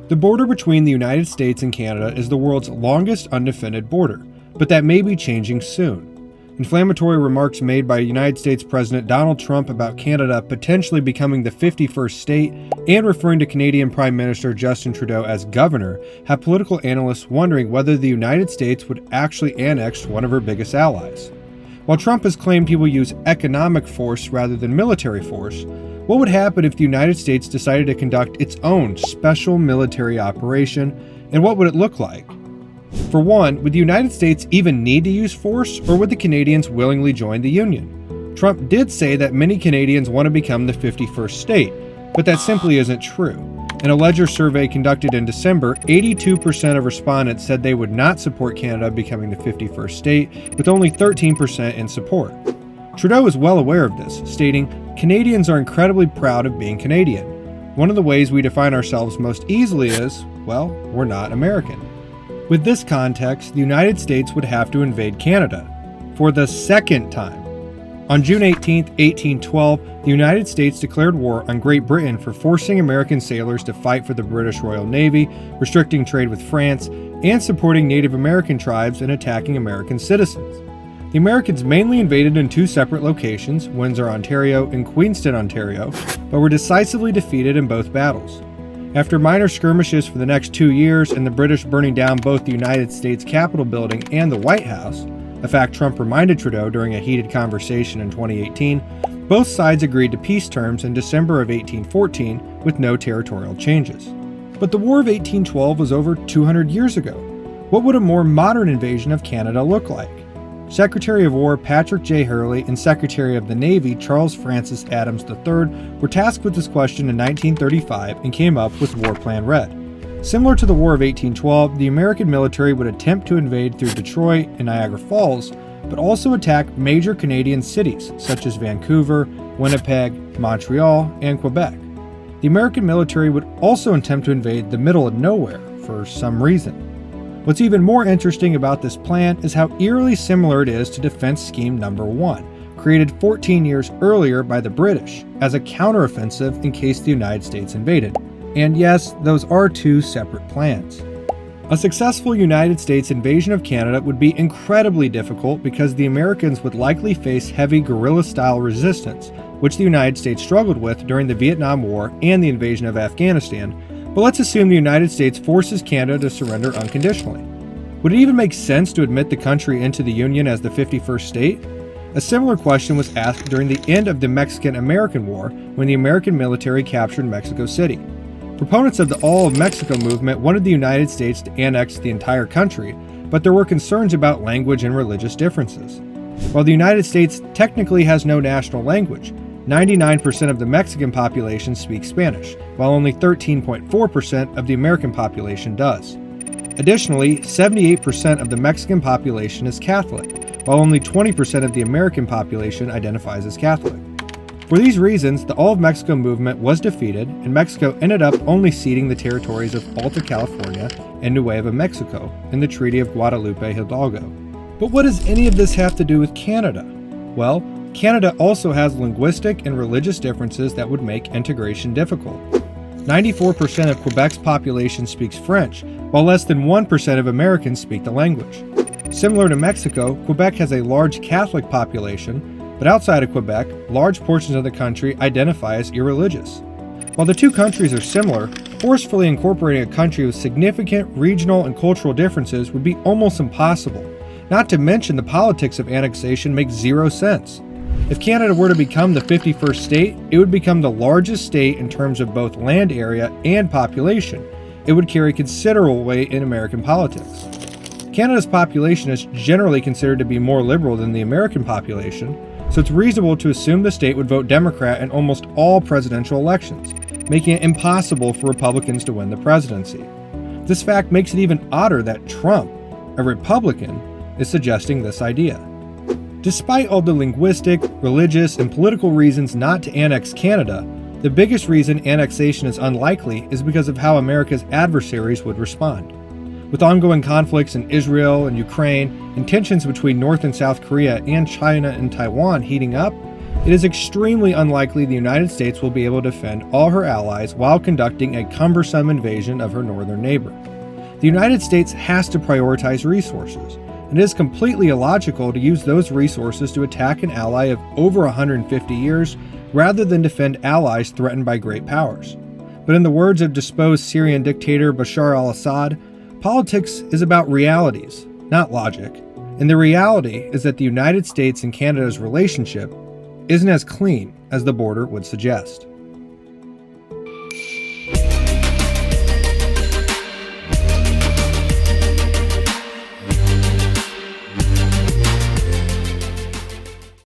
The border between the United States and Canada is the world's longest undefended border, but that may be changing soon. Inflammatory remarks made by United States President Donald Trump about Canada potentially becoming the 51st state and referring to Canadian Prime Minister Justin Trudeau as governor have political analysts wondering whether the United States would actually annex one of her biggest allies. While Trump has claimed he will use economic force rather than military force, what would happen if the United States decided to conduct its own special military operation, and what would it look like? For one, would the United States even need to use force, or would the Canadians willingly join the Union? Trump did say that many Canadians want to become the 51st state, but that simply isn't true. In a Ledger survey conducted in December, 82% of respondents said they would not support Canada becoming the 51st state, with only 13% in support. Trudeau is well aware of this, stating, "Canadians are incredibly proud of being Canadian. One of the ways we define ourselves most easily is, well, we're not American." With this context, the United States would have to invade Canada for the second time. On June 18, 1812, the United States declared war on Great Britain for forcing American sailors to fight for the British Royal Navy, restricting trade with France, and supporting Native American tribes and attacking American citizens. The Americans mainly invaded in two separate locations, Windsor, Ontario and Queenston, Ontario, but were decisively defeated in both battles. After minor skirmishes for the next 2 years and the British burning down both the United States Capitol building and the White House, a fact Trump reminded Trudeau during a heated conversation in 2018, both sides agreed to peace terms in December of 1814 with no territorial changes. But the War of 1812 was over 200 years ago. What would a more modern invasion of Canada look like? Secretary of War Patrick J. Hurley and Secretary of the Navy Charles Francis Adams III were tasked with this question in 1935 and came up with War Plan Red. Similar to the War of 1812, the American military would attempt to invade through Detroit and Niagara Falls, but also attack major Canadian cities such as Vancouver, Winnipeg, Montreal, and Quebec. The American military would also attempt to invade the middle of nowhere for some reason. What's even more interesting about this plan is how eerily similar it is to Defense Scheme Number 1, created 14 years earlier by the British as a counteroffensive in case the United States invaded. And yes, those are two separate plans. A successful United States invasion of Canada would be incredibly difficult because the Americans would likely face heavy guerrilla-style resistance, which the United States struggled with during the Vietnam War and the invasion of Afghanistan. But let's assume the United States forces Canada to surrender unconditionally. Would it even make sense to admit the country into the Union as the 51st state? A similar question was asked during the end of the Mexican-American War when the American military captured Mexico City. Proponents of the All of Mexico movement wanted the United States to annex the entire country, but there were concerns about language and religious differences. While the United States technically has no national language, 99% of the Mexican population speaks Spanish, while only 13.4% of the American population does. Additionally, 78% of the Mexican population is Catholic, while only 20% of the American population identifies as Catholic. For these reasons, the All of Mexico movement was defeated, and Mexico ended up only ceding the territories of Alta California and Nueva Mexico in the Treaty of Guadalupe Hidalgo. But what does any of this have to do with Canada? Well, Canada also has linguistic and religious differences that would make integration difficult. 94% of Quebec's population speaks French, while less than 1% of Americans speak the language. Similar to Mexico, Quebec has a large Catholic population, but outside of Quebec, large portions of the country identify as irreligious. While the two countries are similar, forcefully incorporating a country with significant regional and cultural differences would be almost impossible. Not to mention the politics of annexation make zero sense. If Canada were to become the 51st state, it would become the largest state in terms of both land area and population. It would carry considerable weight in American politics. Canada's population is generally considered to be more liberal than the American population, so it's reasonable to assume the state would vote Democrat in almost all presidential elections, making it impossible for Republicans to win the presidency. This fact makes it even odder that Trump, a Republican, is suggesting this idea. Despite all the linguistic, religious, and political reasons not to annex Canada, the biggest reason annexation is unlikely is because of how America's adversaries would respond. With ongoing conflicts in Israel and Ukraine, and tensions between North and South Korea and China and Taiwan heating up, It is extremely unlikely the United States will be able to defend all her allies while conducting a cumbersome invasion of her northern neighbor. The United States has to prioritize resources, and it is completely illogical to use those resources to attack an ally of over 150 years rather than defend allies threatened by great powers. But in the words of disposed Syrian dictator Bashar al-Assad, politics is about realities, not logic. And the reality is that the United States and Canada's relationship isn't as clean as the border would suggest.